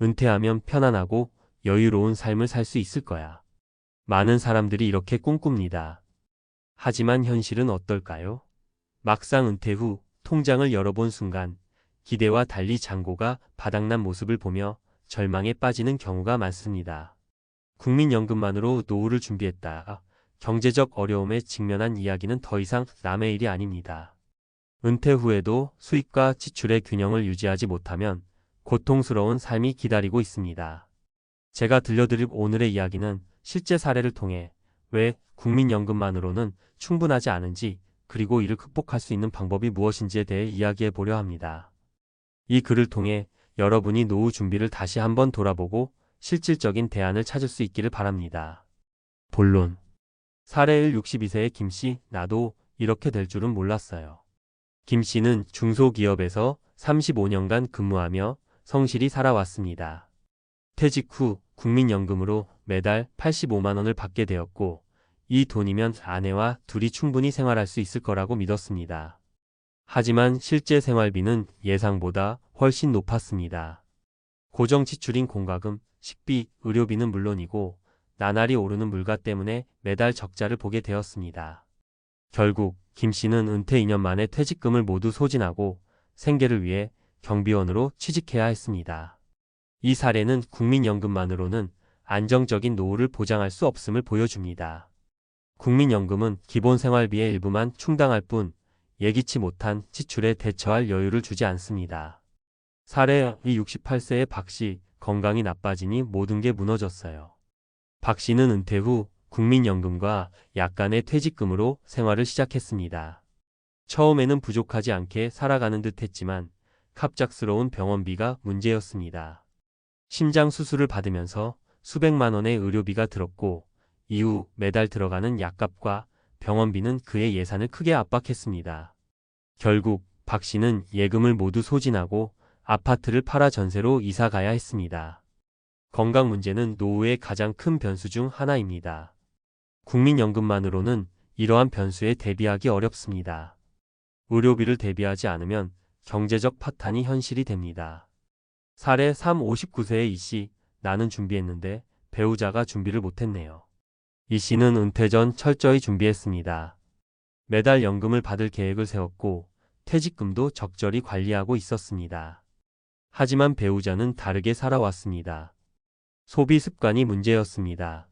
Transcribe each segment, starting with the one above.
은퇴하면 편안하고 여유로운 삶을 살 수 있을 거야. 많은 사람들이 이렇게 꿈꿉니다. 하지만 현실은 어떨까요? 막상 은퇴 후 통장을 열어본 순간 기대와 달리 잔고가 바닥난 모습을 보며 절망에 빠지는 경우가 많습니다. 국민연금만으로 노후를 준비했다. 경제적 어려움에 직면한 이야기는 더 이상 남의 일이 아닙니다. 은퇴 후에도 수입과 지출의 균형을 유지하지 못하면 고통스러운 삶이 기다리고 있습니다. 제가 들려드릴 오늘의 이야기는 실제 사례를 통해 왜 국민연금만으로는 충분하지 않은지, 그리고 이를 극복할 수 있는 방법이 무엇인지에 대해 이야기해 보려 합니다. 이 글을 통해 여러분이 노후 준비를 다시 한번 돌아보고 실질적인 대안을 찾을 수 있기를 바랍니다. 본론. 사례 1. 62세의 김씨. 나도 이렇게 될 줄은 몰랐어요. 김씨는 중소기업에서 35년간 근무하며 성실히 살아왔습니다. 퇴직 후 국민연금으로 매달 85만 원을 받게 되었고, 이 돈이면 아내와 둘이 충분히 생활할 수 있을 거라고 믿었습니다. 하지만 실제 생활비는 예상보다 훨씬 높았습니다. 고정 지출인 공과금, 식비, 의료비는 물론이고 나날이 오르는 물가 때문에 매달 적자를 보게 되었습니다. 결국 김 씨는 은퇴 2년 만에 퇴직금을 모두 소진하고 생계를 위해 경비원으로 취직해야 했습니다. 이 사례는 국민연금만으로는 안정적인 노후를 보장할 수 없음을 보여줍니다. 국민연금은 기본 생활비의 일부만 충당할 뿐 예기치 못한 지출에 대처할 여유를 주지 않습니다. 사례 2. 68세의 박 씨. 건강이 나빠지니 모든 게 무너졌어요. 박 씨는 은퇴 후 국민연금과 약간의 퇴직금으로 생활을 시작했습니다. 처음에는 부족하지 않게 살아가는 듯 했지만 갑작스러운 병원비가 문제였습니다. 심장 수술을 받으면서 수백만 원의 의료비가 들었고, 이후 매달 들어가는 약값과 병원비는 그의 예산을 크게 압박했습니다. 결국 박 씨는 예금을 모두 소진하고 아파트를 팔아 전세로 이사 가야 했습니다. 건강 문제는 노후의 가장 큰 변수 중 하나입니다. 국민연금만으로는 이러한 변수에 대비하기 어렵습니다. 의료비를 대비하지 않으면 경제적 파탄이 현실이 됩니다. 사례 3. 59세의 이 씨. 나는 준비했는데 배우자가 준비를 못했네요. 이 씨는 은퇴 전 철저히 준비했습니다. 매달 연금을 받을 계획을 세웠고 퇴직금도 적절히 관리하고 있었습니다. 하지만 배우자는 다르게 살아왔습니다. 소비 습관이 문제였습니다.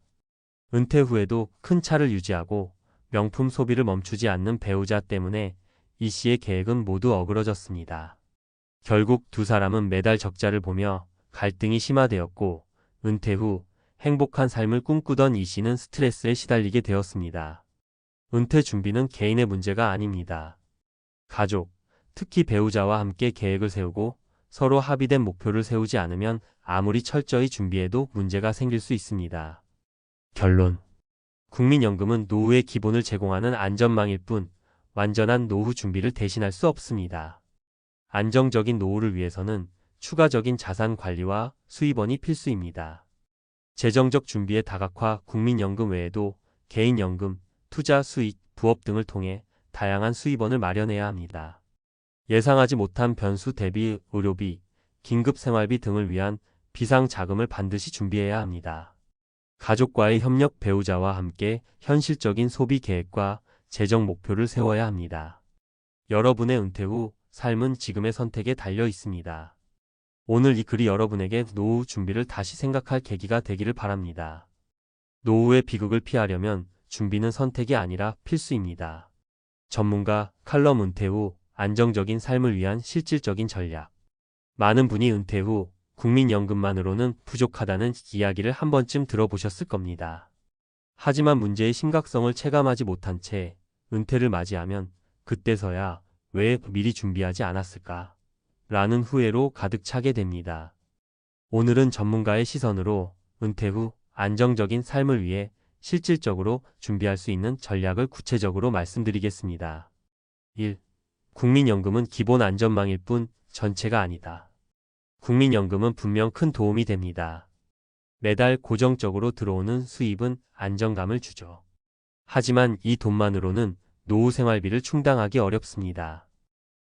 은퇴 후에도 큰 차를 유지하고 명품 소비를 멈추지 않는 배우자 때문에 이 씨의 계획은 모두 어그러졌습니다. 결국 두 사람은 매달 적자를 보며 갈등이 심화되었고, 은퇴 후 행복한 삶을 꿈꾸던 이 씨는 스트레스에 시달리게 되었습니다. 은퇴 준비는 개인의 문제가 아닙니다. 가족, 특히 배우자와 함께 계획을 세우고 서로 합의된 목표를 세우지 않으면 아무리 철저히 준비해도 문제가 생길 수 있습니다. 결론. 국민연금은 노후의 기본을 제공하는 안전망일 뿐 완전한 노후 준비를 대신할 수 없습니다. 안정적인 노후를 위해서는 추가적인 자산 관리와 수입원이 필수입니다. 재정적 준비의 다각화. 국민연금 외에도 개인연금, 투자, 수익, 부업 등을 통해 다양한 수입원을 마련해야 합니다. 예상하지 못한 변수 대비 의료비, 긴급생활비 등을 위한 비상자금을 반드시 준비해야 합니다. 가족과의 협력. 배우자와 함께 현실적인 소비 계획과 재정 목표를 세워야 합니다. 여러분의 은퇴 후 삶은 지금의 선택에 달려 있습니다. 오늘 이 글이 여러분에게 노후 준비를 다시 생각할 계기가 되기를 바랍니다. 노후의 비극을 피하려면 준비는 선택이 아니라 필수입니다. 전문가 칼럼. 은퇴 후 안정적인 삶을 위한 실질적인 전략. 많은 분이 은퇴 후 국민연금만으로는 부족하다는 이야기를 한 번쯤 들어보셨을 겁니다. 하지만 문제의 심각성을 체감하지 못한 채 은퇴를 맞이하면 그때서야 왜 미리 준비하지 않았을까? 라는 후회로 가득 차게 됩니다. 오늘은 전문가의 시선으로 은퇴 후 안정적인 삶을 위해 실질적으로 준비할 수 있는 전략을 구체적으로 말씀드리겠습니다. 1. 국민연금은 기본 안전망일 뿐 전체가 아니다. 국민연금은 분명 큰 도움이 됩니다. 매달 고정적으로 들어오는 수입은 안정감을 주죠. 하지만 이 돈만으로는 노후 생활비를 충당하기 어렵습니다.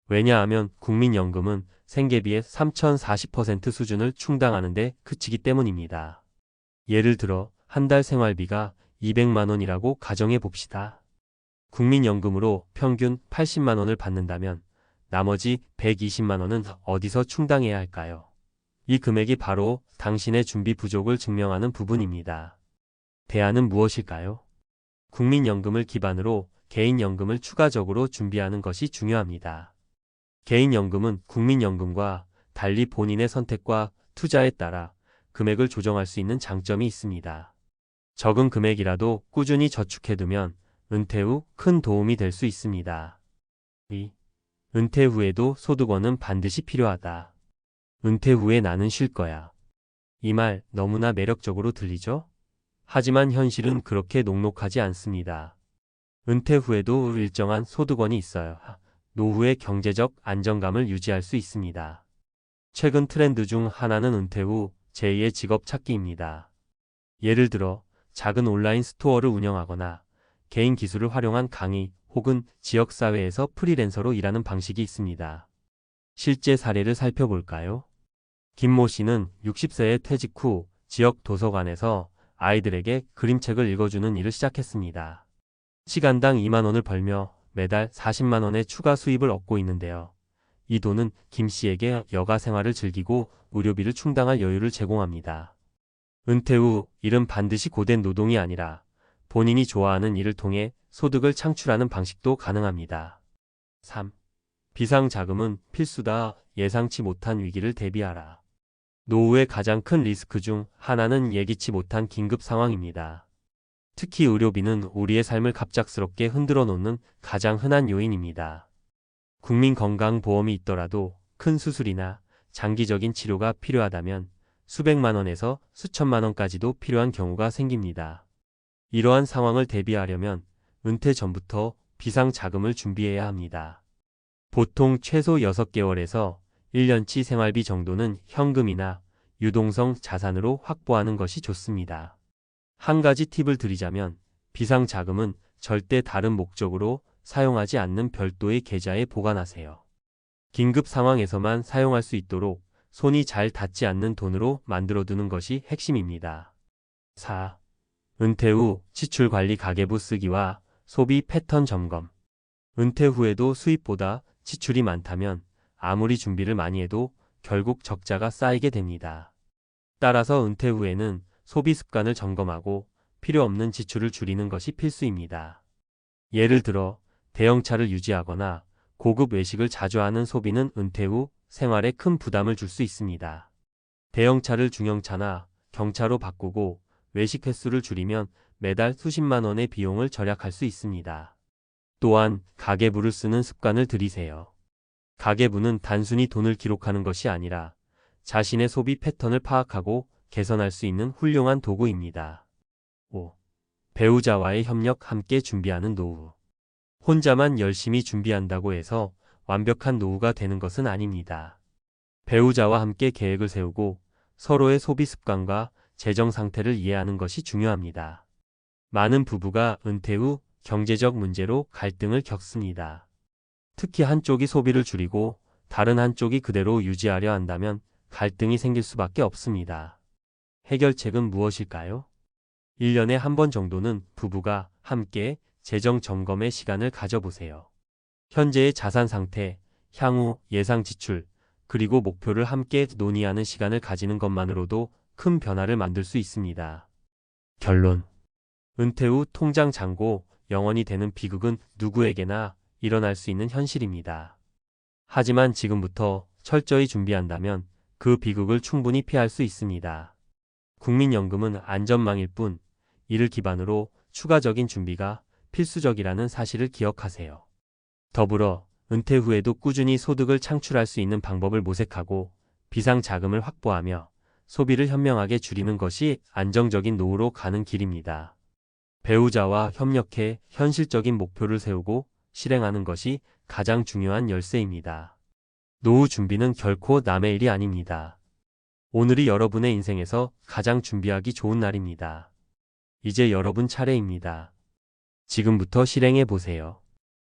왜냐하면 국민연금은 생계비의 3040% 수준을 충당하는 데 그치기 때문입니다. 예를 들어 한 달 생활비가 200만 원이라고 가정해 봅시다. 국민연금으로 평균 80만 원을 받는다면 나머지 120만 원은 어디서 충당해야 할까요? 이 금액이 바로 당신의 준비 부족을 증명하는 부분입니다. 대안은 무엇일까요? 국민연금을 기반으로 개인연금을 추가적으로 준비하는 것이 중요합니다. 개인연금은 국민연금과 달리 본인의 선택과 투자에 따라 금액을 조정할 수 있는 장점이 있습니다. 적은 금액이라도 꾸준히 저축해두면 은퇴 후 큰 도움이 될 수 있습니다. 2. 은퇴 후에도 소득원은 반드시 필요하다. 은퇴 후에 나는 쉴 거야. 이 말 너무나 매력적으로 들리죠? 하지만 현실은 그렇게 녹록하지 않습니다. 은퇴 후에도 일정한 소득원이 있어야 노후의 경제적 안정감을 유지할 수 있습니다. 최근 트렌드 중 하나는 은퇴 후 제2의 직업 찾기입니다. 예를 들어 작은 온라인 스토어를 운영하거나 개인 기술을 활용한 강의 혹은 지역사회에서 프리랜서로 일하는 방식이 있습니다. 실제 사례를 살펴볼까요? 김모 씨는 60세에 퇴직 후 지역 도서관에서 아이들에게 그림책을 읽어주는 일을 시작했습니다. 시간당 2만 원을 벌며 매달 40만 원의 추가 수입을 얻고 있는데요. 이 돈은 김 씨에게 여가 생활을 즐기고 의료비를 충당할 여유를 제공합니다. 은퇴 후 일은 반드시 고된 노동이 아니라 본인이 좋아하는 일을 통해 소득을 창출하는 방식도 가능합니다. 3. 비상자금은 필수다. 예상치 못한 위기를 대비하라. 노후의 가장 큰 리스크 중 하나는 예기치 못한 긴급 상황입니다. 특히 의료비는 우리의 삶을 갑작스럽게 흔들어 놓는 가장 흔한 요인입니다. 국민건강보험이 있더라도 큰 수술이나 장기적인 치료가 필요하다면 수백만 원에서 수천만 원까지도 필요한 경우가 생깁니다. 이러한 상황을 대비하려면 은퇴 전부터 비상자금을 준비해야 합니다. 보통 최소 6개월에서 1년치 생활비 정도는 현금이나 유동성 자산으로 확보하는 것이 좋습니다. 한 가지 팁을 드리자면 비상자금은 절대 다른 목적으로 사용하지 않는 별도의 계좌에 보관하세요. 긴급 상황에서만 사용할 수 있도록 손이 잘 닿지 않는 돈으로 만들어두는 것이 핵심입니다. 4. 은퇴 후 지출 관리 가계부 쓰기와 소비 패턴 점검. 은퇴 후에도 수입보다 지출이 많다면 아무리 준비를 많이 해도 결국 적자가 쌓이게 됩니다. 따라서 은퇴 후에는 소비 습관을 점검하고 필요 없는 지출을 줄이는 것이 필수입니다. 예를 들어 대형차를 유지하거나 고급 외식을 자주 하는 소비는 은퇴 후 생활에 큰 부담을 줄 수 있습니다. 대형차를 중형차나 경차로 바꾸고 외식 횟수를 줄이면 매달 수십만 원의 비용을 절약할 수 있습니다. 또한 가계부를 쓰는 습관을 들이세요. 가계부는 단순히 돈을 기록하는 것이 아니라 자신의 소비 패턴을 파악하고 개선할 수 있는 훌륭한 도구입니다. 5. 배우자와의 협력 함께 준비하는 노후. 혼자만 열심히 준비한다고 해서 완벽한 노후가 되는 것은 아닙니다. 배우자와 함께 계획을 세우고 서로의 소비 습관과 재정 상태를 이해하는 것이 중요합니다. 많은 부부가 은퇴 후 경제적 문제로 갈등을 겪습니다. 특히 한쪽이 소비를 줄이고 다른 한쪽이 그대로 유지하려 한다면 갈등이 생길 수밖에 없습니다. 해결책은 무엇일까요? 1년에 한 번 정도는 부부가 함께 재정 점검의 시간을 가져보세요. 현재의 자산 상태, 향후 예상 지출, 그리고 목표를 함께 논의하는 시간을 가지는 것만으로도 큰 변화를 만들 수 있습니다. 결론. 은퇴 후 통장 잔고 0원이 되는 비극은 누구에게나 일어날 수 있는 현실입니다. 하지만 지금부터 철저히 준비한다면 그 비극을 충분히 피할 수 있습니다. 국민연금은 안전망일 뿐 이를 기반으로 추가적인 준비가 필수적이라는 사실을 기억하세요. 더불어 은퇴 후에도 꾸준히 소득을 창출할 수 있는 방법을 모색하고 비상자금을 확보하며 소비를 현명하게 줄이는 것이 안정적인 노후로 가는 길입니다. 배우자와 협력해 현실적인 목표를 세우고 실행하는 것이 가장 중요한 열쇠입니다. 노후 준비는 결코 남의 일이 아닙니다. 오늘이 여러분의 인생에서 가장 준비하기 좋은 날입니다. 이제 여러분 차례입니다. 지금부터 실행해 보세요.